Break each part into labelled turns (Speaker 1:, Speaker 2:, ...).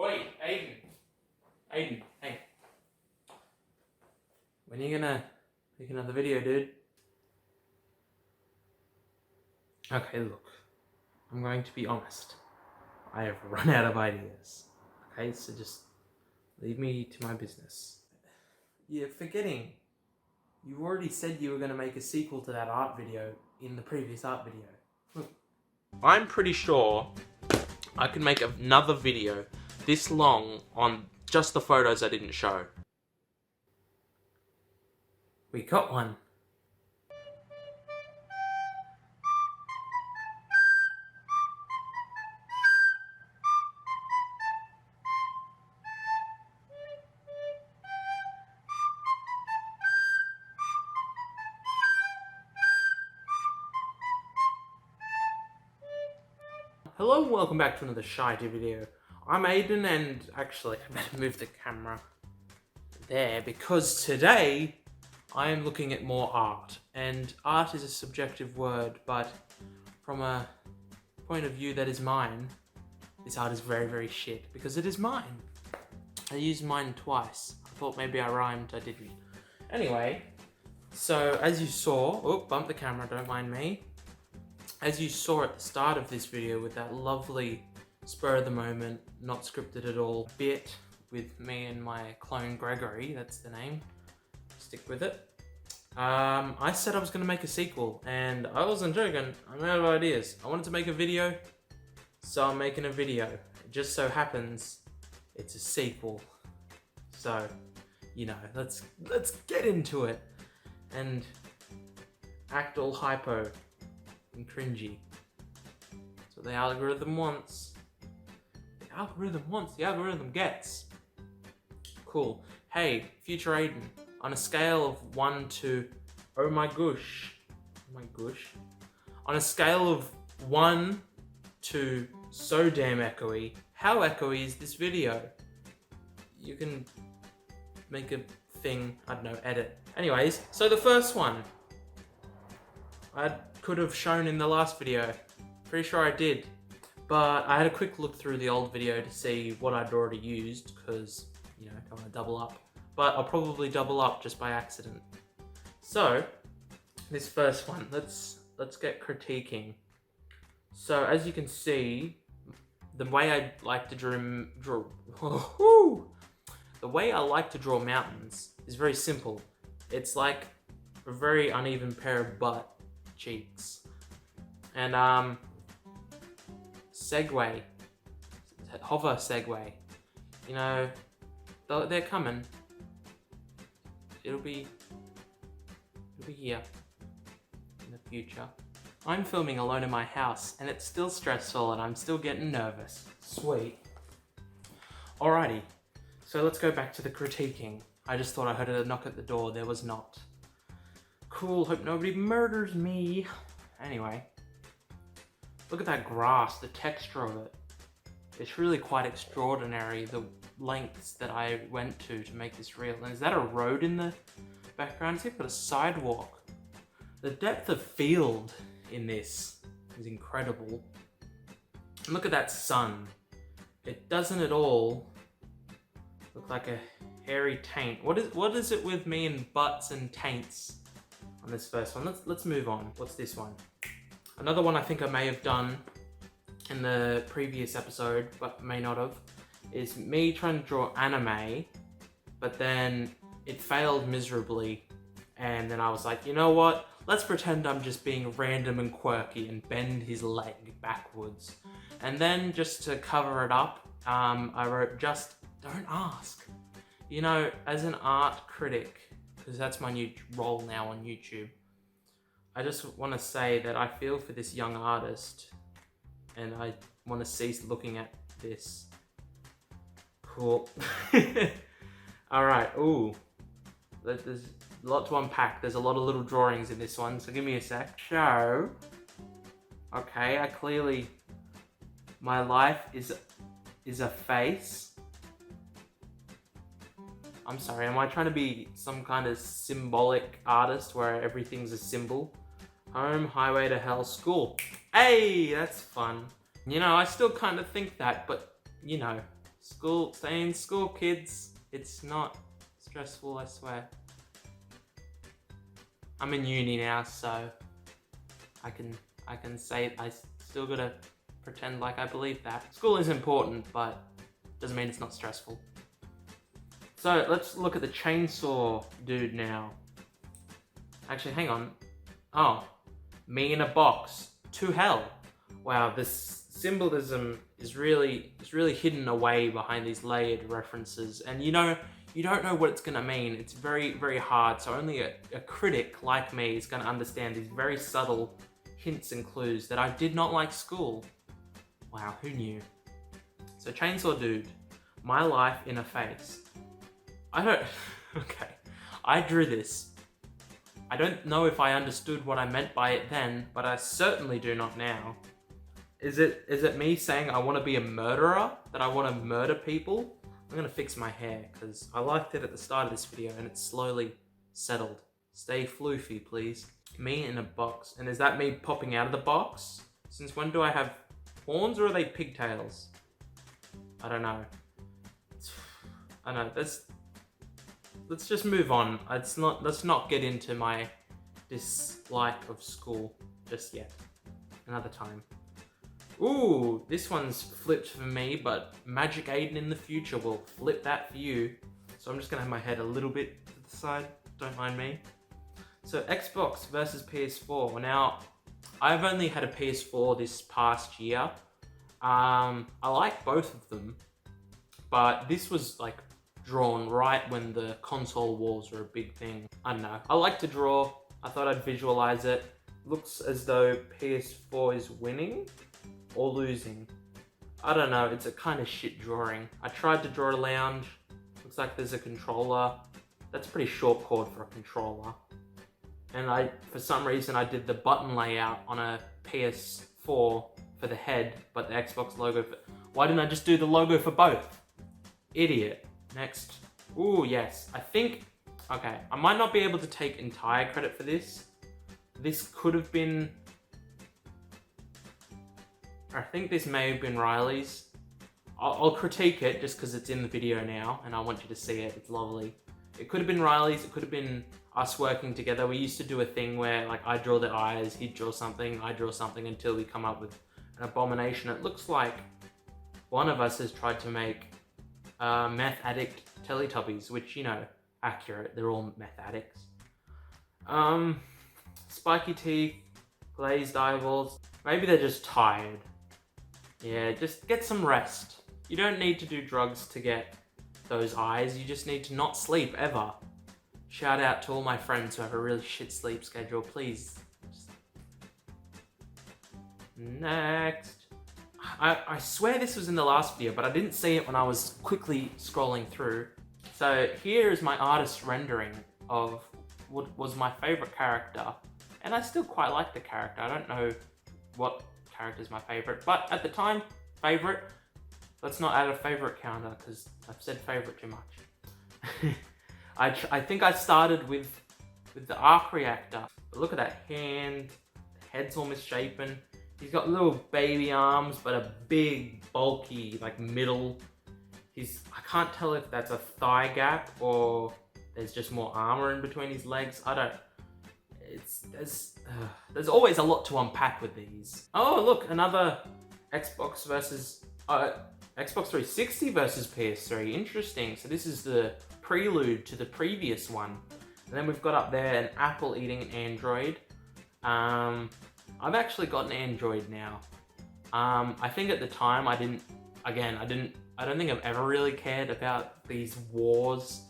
Speaker 1: Oi, Aiden. Aiden, hey. When are you gonna make another video, dude? Okay, look. I'm going to be honest. I have run out of ideas. Okay, so just leave me to my business. You're forgetting. You already said you were going to make a sequel to that art video in the previous art video. Look. I'm pretty sure I can make another video this long on just the photos I didn't show. We got one. Hello and welcome back to another Shitey video. I'm Aiden and actually I better move the camera there because today I am looking at more art. And art is a subjective word, but from a point of view that is mine, this art is very, very shit because it is mine. I used mine twice. I thought maybe I rhymed, I didn't. Anyway, so as you saw, oh, bump the camera, don't mind me. As you saw at the start of this video with that lovely spur of the moment, not scripted at all, bit with me and my clone Gregory, that's the name, stick with it. I said I was going to make a sequel and I wasn't joking, I'm out of ideas. I wanted to make a video, so I'm making a video. It just so happens it's a sequel. So, you know, let's get into it and act all hypo and cringy. That's what the algorithm wants. The algorithm wants, the algorithm gets. Cool. Hey, future Aiden, on a scale of 1 to, oh my gosh, on a scale of 1 to so damn echoey, how echoey is this video? You can make a thing, I don't know, edit. Anyways, so the first one, I could have shown in the last video. Pretty sure I did. But I had a quick look through the old video to see what I'd already used, because, you know, I don't want to double up. But I'll probably double up just by accident. So, this first one, let's get critiquing. So, as you can see, the way I like to draw the way I like to draw mountains is very simple. It's like a very uneven pair of butt cheeks. And hover segue, you know, they're coming. It'll be here in the future. I'm filming alone in my house and it's still stressful and I'm still getting nervous. Sweet. Alrighty, so let's go back to the critiquing. I just thought I heard a knock at the door, there was not. Cool, hope nobody murders me. Anyway, look at that grass, the texture of it. It's really quite extraordinary, the lengths that I went to make this real. And is that a road in the background? It's got a sidewalk. The depth of field in this is incredible. And look at that sun. It doesn't at all look like a hairy taint. What is it with me and butts and taints on this first one? Let's move on. What's this one? Another one I think I may have done in the previous episode, but may not have, is me trying to draw anime, but then it failed miserably, and then I was like, you know what? Let's pretend I'm just being random and quirky and bend his leg backwards. And then just to cover it up, I wrote, just don't ask. You know, as an art critic, because that's my new role now on YouTube, I just want to say that I feel for this young artist and I want to cease looking at this. Cool. Alright, ooh. There's a lot to unpack. There's a lot of little drawings in this one, so give me a sec. So, okay, I clearly, my life is a face. I'm sorry, am I trying to be some kind of symbolic artist where everything's a symbol? Home, highway to hell, school. Hey, that's fun. You know, I still kind of think that, but, you know, School, stay in school, kids. It's not stressful, I swear. I'm in uni now, so I can say I still gotta pretend like I believe that. School is important, but doesn't mean it's not stressful. So let's look at the chainsaw dude now. Actually, hang on. Oh, me in a box to hell. Wow, this symbolism is really hidden away behind these layered references, and you don't know what it's gonna mean. It's very, very hard. So only a critic like me is gonna understand these very subtle hints and clues that I did not like school. Wow, who knew? So chainsaw dude, my life in a face. Okay, I drew this. I don't know if I understood what I meant by it then, but I certainly do not now. Is it me saying I want to be a murderer? That I want to murder people? I'm gonna fix my hair, because I liked it at the start of this video and it's slowly settled. Stay floofy, please. Me in a box. And is that me popping out of the box? Since when do I have horns, or are they pigtails? I don't know. I know, let's just move on. Let's not get into my dislike of school just yet. Another time. Ooh, this one's flipped for me, but Magic Aiden in the future will flip that for you. So I'm just gonna have my head a little bit to the side, don't mind me. So Xbox versus PS4. Now, I've only had a PS4 this past year. I like both of them, but this was like drawn right when the console wars were a big thing. I don't know, I like to draw. I thought I'd visualize it. Looks as though PS4 is winning or losing. I don't know, it's a kind of shit drawing. I tried to draw a lounge. Looks like there's a controller. That's pretty short chord for a controller. And for some reason, I did the button layout on a PS4 for the head, but the Xbox logo why didn't I just do the logo for both? Idiot. Next. Ooh, yes. Okay, I might not be able to take entire credit for this. This could have been... I think this may have been Riley's. I'll critique it just because it's in the video now and I want you to see it. It's lovely. It could have been Riley's. It could have been us working together. We used to do a thing where like I draw the eyes, he'd draw something, I draw something until we come up with an abomination. It looks like one of us has tried to make meth addict Teletubbies, which, you know, accurate. They're all meth addicts. Spiky teeth, glazed eyeballs. Maybe they're just tired. Yeah, just get some rest. You don't need to do drugs to get those eyes. You just need to not sleep ever. Shout out to all my friends who have a really shit sleep schedule, please. Next. I swear this was in the last video, but I didn't see it when I was quickly scrolling through. So here is my artist rendering of what was my favorite character. And I still quite like the character. I don't know what character is my favorite, but at the time, favorite. Let's not add a favorite counter because I've said favorite too much. I think I started with the arc reactor. But look at that hand. The head's all misshapen. He's got little baby arms, but a big, bulky, like middle. I can't tell if that's a thigh gap or there's just more armor in between his legs. I don't. There's always a lot to unpack with these. Oh, look, another Xbox 360 versus PS3. Interesting. So this is the prelude to the previous one. And then we've got up there an Apple eating an Android. I've actually got an Android now. I think at the time I don't think I've ever really cared about these wars.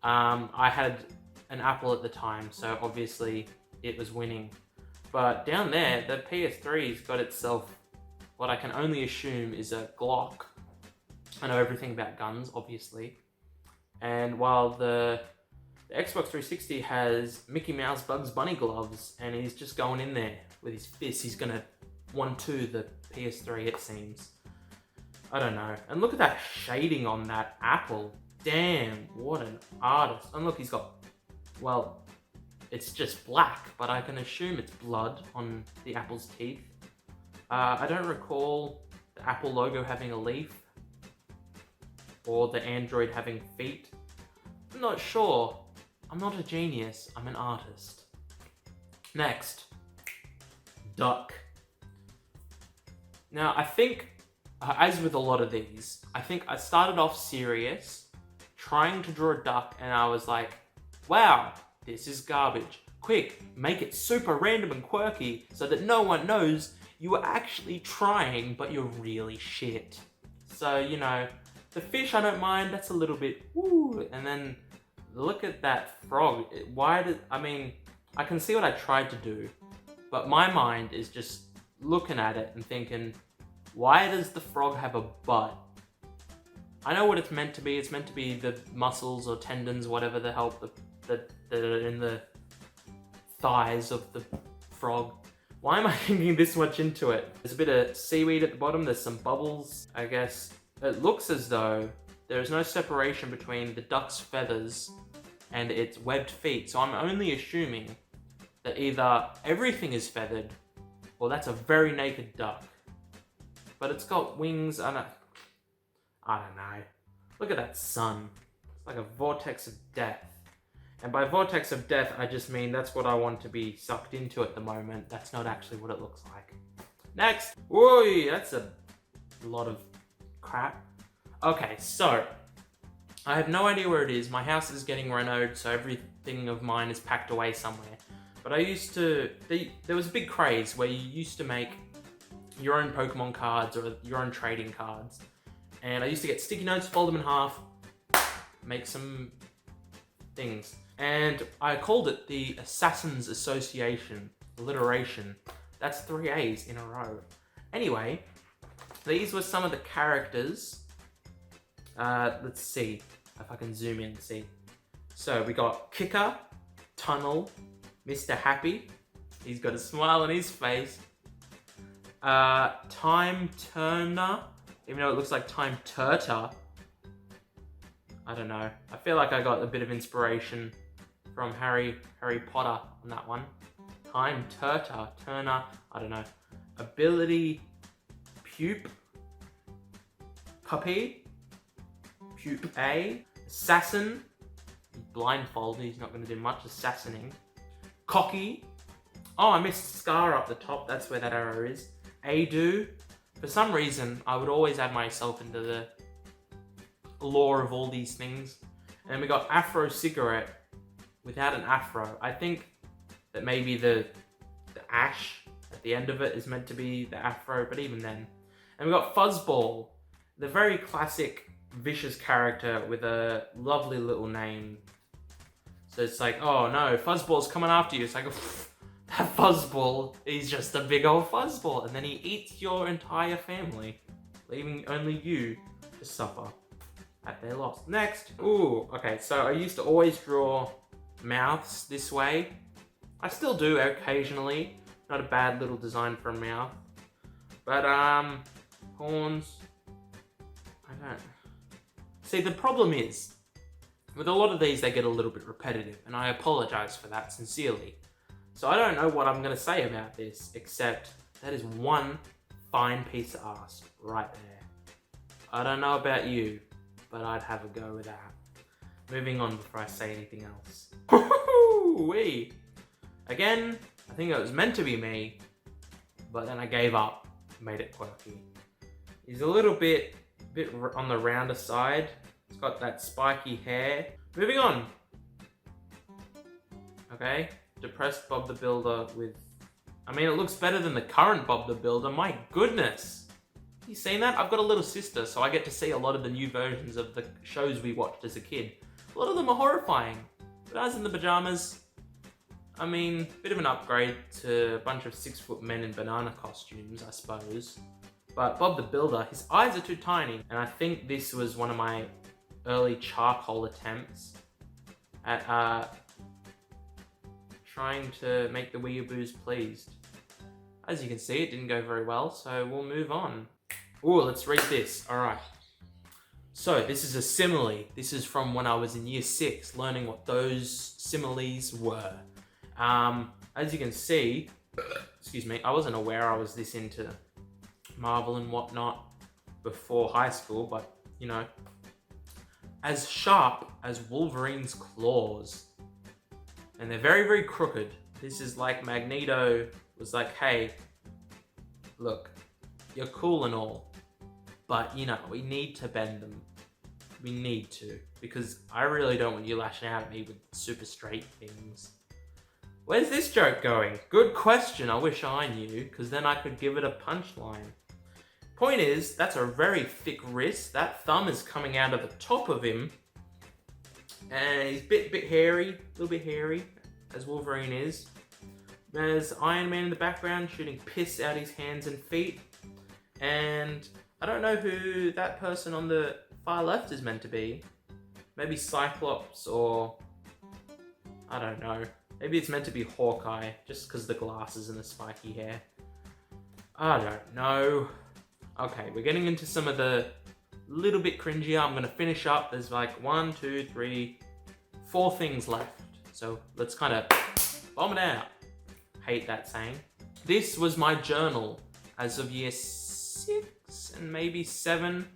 Speaker 1: I had an Apple at the time, so obviously it was winning. But down there, the PS3's got itself what I can only assume is a Glock. I know everything about guns, obviously. And while the Xbox 360 has Mickey Mouse Bugs Bunny gloves, and he's just going in there with his fists. He's gonna 1-2 the PS3, it seems. I don't know. And look at that shading on that Apple. Damn, what an artist. And look, he's got, well, it's just black, but I can assume it's blood on the Apple's teeth. I don't recall the Apple logo having a leaf. or the android having feet. I'm not sure. I'm not a genius, I'm an artist. Next, duck. Now I think, as with a lot of these, I think I started off serious, trying to draw a duck, and I was like, wow, this is garbage. Quick, make it super random and quirky so that no one knows you were actually trying, but you're really shit. So, you know, the fish I don't mind, that's a little bit, woo, and then look at that frog. I can see what I tried to do, but my mind is just looking at it and thinking, why does the frog have a butt? I know what it's meant to be. It's meant to be the muscles or tendons, whatever the help that are in the thighs of the frog. Why am I thinking this much into it? There's a bit of seaweed at the bottom. There's some bubbles, I guess. It looks as though there is no separation between the duck's feathers and its webbed feet. So I'm only assuming that either everything is feathered or that's a very naked duck. But it's got wings and I don't know. Look at that sun. It's like a vortex of death. And by vortex of death, I just mean that's what I want to be sucked into at the moment. That's not actually what it looks like. Next. Whoa, that's a lot of crap. Okay, so I have no idea where it is. My house is getting renovated, so everything of mine is packed away somewhere. But there was a big craze where you used to make your own Pokemon cards or your own trading cards. And I used to get sticky notes, fold them in half, make some things. And I called it the Assassins Association alliteration. That's 3 A's in a row. Anyway, these were some of the characters. Let's see if I can zoom in and see. So we got Kicker, Tunnel, Mr. Happy. He's got a smile on his face. Time Turner, even though it looks like Time Turter. I don't know. I feel like I got a bit of inspiration from Harry Potter on that one. Time Turner, I don't know. Ability Pupe, Puppy, Pupe A, Assassin, blindfolded, he's not going to do much assassinating. Cocky, oh I missed Scar up the top, that's where that arrow is. Aiden, for some reason I would always add myself into the lore of all these things. And then we got Afro Cigarette without an afro. I think that maybe the ash at the end of it is meant to be the afro, but even then. And we got Fuzzball, the very classic vicious character with a lovely little name. So it's like, oh no, Fuzzball's coming after you. It's like, that Fuzzball, he's just a big old Fuzzball. And then he eats your entire family, leaving only you to suffer at their loss. Next, ooh, okay, so I used to always draw mouths this way. I still do occasionally. Not a bad little design for a mouth. But, horns, I don't. See, the problem is, with a lot of these, they get a little bit repetitive, and I apologize for that sincerely. So I don't know what I'm going to say about this, except that is one fine piece of ass right there. I don't know about you, but I'd have a go with that. Moving on before I say anything else. Woo-wee! Again, I think it was meant to be me, but then I gave up, made it quirky. He's a little bit on the rounder side. It's got that spiky hair. Moving on. Okay, depressed Bob the Builder with... I mean, it looks better than the current Bob the Builder, my goodness! You seen that? I've got a little sister, so I get to see a lot of the new versions of the shows we watched as a kid. A lot of them are horrifying. But Eyes in the Pajamas, I mean, bit of an upgrade to a bunch of 6-foot men in banana costumes, I suppose. But Bob the Builder, his eyes are too tiny. And I think this was one of my early charcoal attempts at trying to make the weeaboos pleased. As you can see, it didn't go very well, so we'll move on. Ooh, let's read this. Alright. So, this is a simile. This is from when I was in year 6, learning what those similes were. As you can see, excuse me, I wasn't aware I was this into Marvel and whatnot before high school, but, you know, as sharp as Wolverine's claws. And they're very, very crooked. This is like Magneto was like, hey, look, you're cool and all, but you know, we need to bend them. We need to, because I really don't want you lashing out at me with super straight things. Where's this joke going? Good question, I wish I knew, because then I could give it a punchline. Point is, that's a very thick wrist. That thumb is coming out of the top of him. And he's a bit hairy, a little bit hairy, as Wolverine is. There's Iron Man in the background shooting piss out his hands and feet. And I don't know who that person on the far left is meant to be. Maybe Cyclops, or I don't know. Maybe it's meant to be Hawkeye, just because of the glasses and the spiky hair. I don't know. Okay, we're getting into some of the little bit cringier. I'm going to finish up. There's like 1, 2, 3, 4 things left. So let's kind of bomb it out. Hate that saying. This was my journal as of year 6 and maybe 7.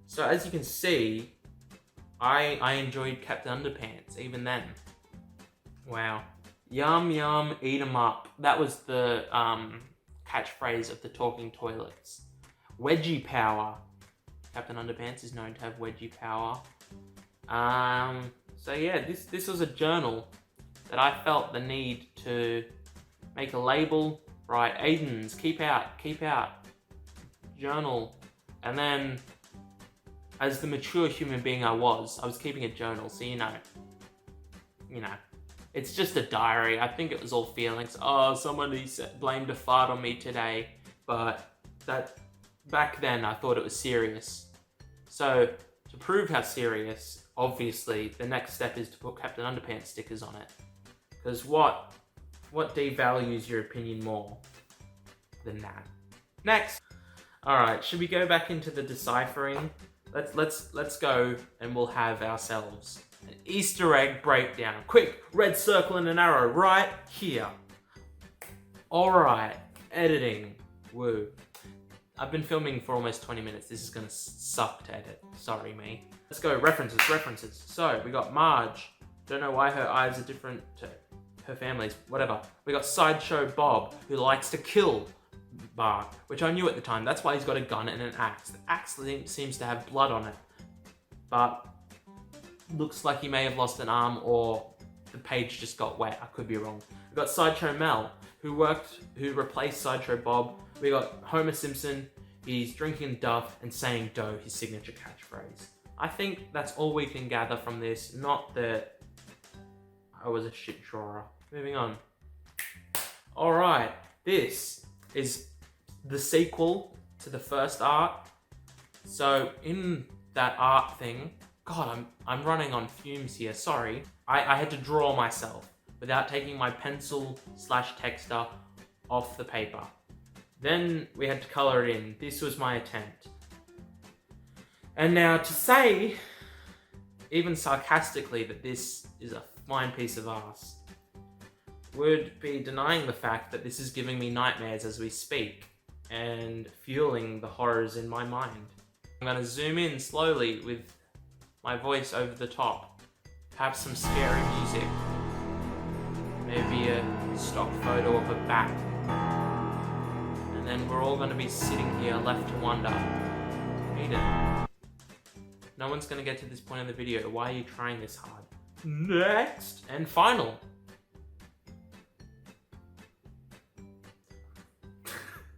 Speaker 1: So as you can see, I enjoyed Captain Underpants even then. Wow. Yum yum, eat 'em up. That was the catchphrase of the talking toilets. Wedgie power. Captain Underpants is known to have wedgie power. So yeah, this was a journal that I felt the need to make a label. Right, Aiden's, keep out, journal. And then, as the mature human being I was keeping a journal, so you know, it's just a diary. I think it was all feelings. Oh, somebody blamed a fart on me today, but that back then I thought it was serious. So to prove how serious, obviously the next step is to put Captain Underpants stickers on it, because what devalues your opinion more than that? Next. All right, should we go back into the deciphering? Let's go, and we'll have ourselves an Easter egg breakdown. Quick, red circle and an arrow right here. All right, editing. Woo. I've been filming for almost 20 minutes. This is gonna suck to edit. Sorry, me. Let's go, references. So, we got Marge. Don't know why her eyes are different to her family's, whatever. We got Sideshow Bob, who likes to kill Bart, which I knew at the time. That's why he's got a gun and an axe. The axe seems to have blood on it, but looks like he may have lost an arm, or the page just got wet. I could be wrong. We got Sideshow Mel, who replaced Sideshow Bob. We got Homer Simpson. He's drinking Duff and saying dough, his signature catchphrase. I think that's all we can gather from this. Not that I was a shit drawer. Moving on. All right, this is the sequel to the first art. So in that art thing, God, I'm running on fumes here, sorry. I had to draw myself without taking my pencil/texter off the paper. Then we had to color it in. This was my attempt. And now to say, even sarcastically, that this is a fine piece of arse would be denying the fact that this is giving me nightmares as we speak and fueling the horrors in my mind. I'm going to zoom in slowly with my voice over the top, perhaps some scary music, maybe a stock photo of a bat, and then we're all going to be sitting here left to wonder, Aiden, no one's going to get to this point in the video, why are you trying this hard? Next and final.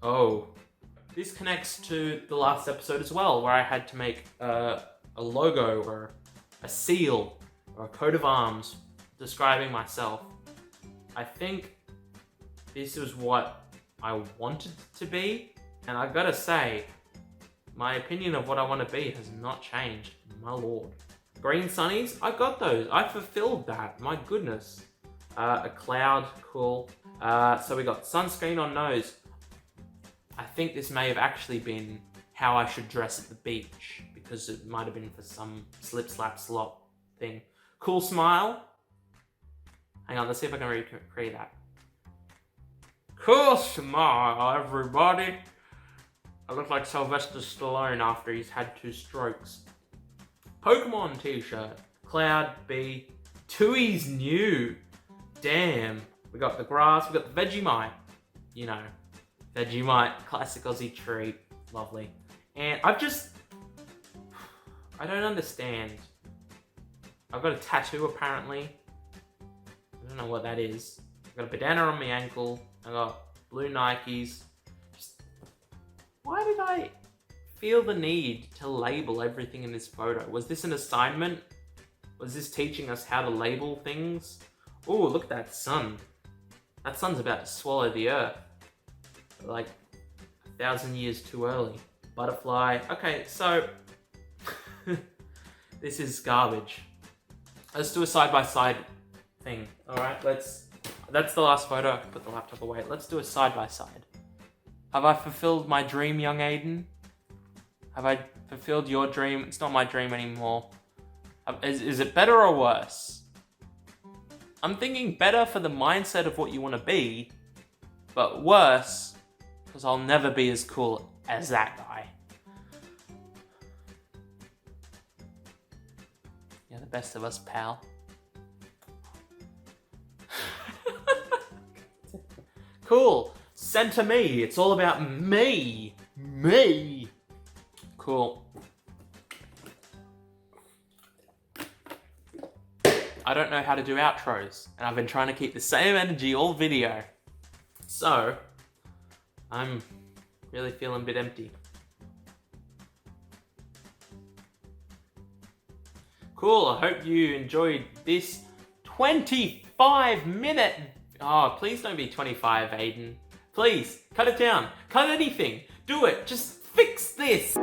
Speaker 1: Oh, this connects to the last episode as well, where I had to make a logo or a seal or a coat of arms describing myself. I think this is what I wanted to be, and I gotta say, my opinion of what I want to be has not changed, my lord. Green sunnies, I got those. I fulfilled that, my goodness. A cloud, cool. So we got sunscreen on nose. I think this may have actually been how I should dress at the beach, because it might have been for some slip, slap, slop thing. Cool smile. Hang on, let's see if I can recreate that. Cool smile, everybody. I look like Sylvester Stallone after he's had 2 strokes. Pokemon t-shirt. Cloud B. Tui's new. Damn. We got the grass, we got the Vegemite. You know, Vegemite, classic Aussie treat. Lovely. And I don't understand. I've got a tattoo apparently. I don't know what that is. I've got a bandana on my ankle. I got blue Nikes. Why did I feel the need to label everything in this photo? Was this an assignment? Was this teaching us how to label things? Oh, look at that sun. That sun's about to swallow the earth. Like 1,000 years too early. Butterfly. Okay, so this is garbage. Let's do a side-by-side thing. Alright, that's the last photo. I can put the laptop away. Let's do a side-by-side. Have I fulfilled my dream, young Aiden? Have I fulfilled your dream? It's not my dream anymore. Is it better or worse? I'm thinking better for the mindset of what you want to be, but worse because I'll never be as cool as that guy. You're the best of us, pal. Cool. Send to me. It's all about me. Me. Cool. I don't know how to do outros, and I've been trying to keep the same energy all video. So, I'm really feeling a bit empty. Cool, I hope you enjoyed this 25-minute... Oh, please don't be 25, Aiden. Please, cut it down. Cut anything. Do it. Just fix this.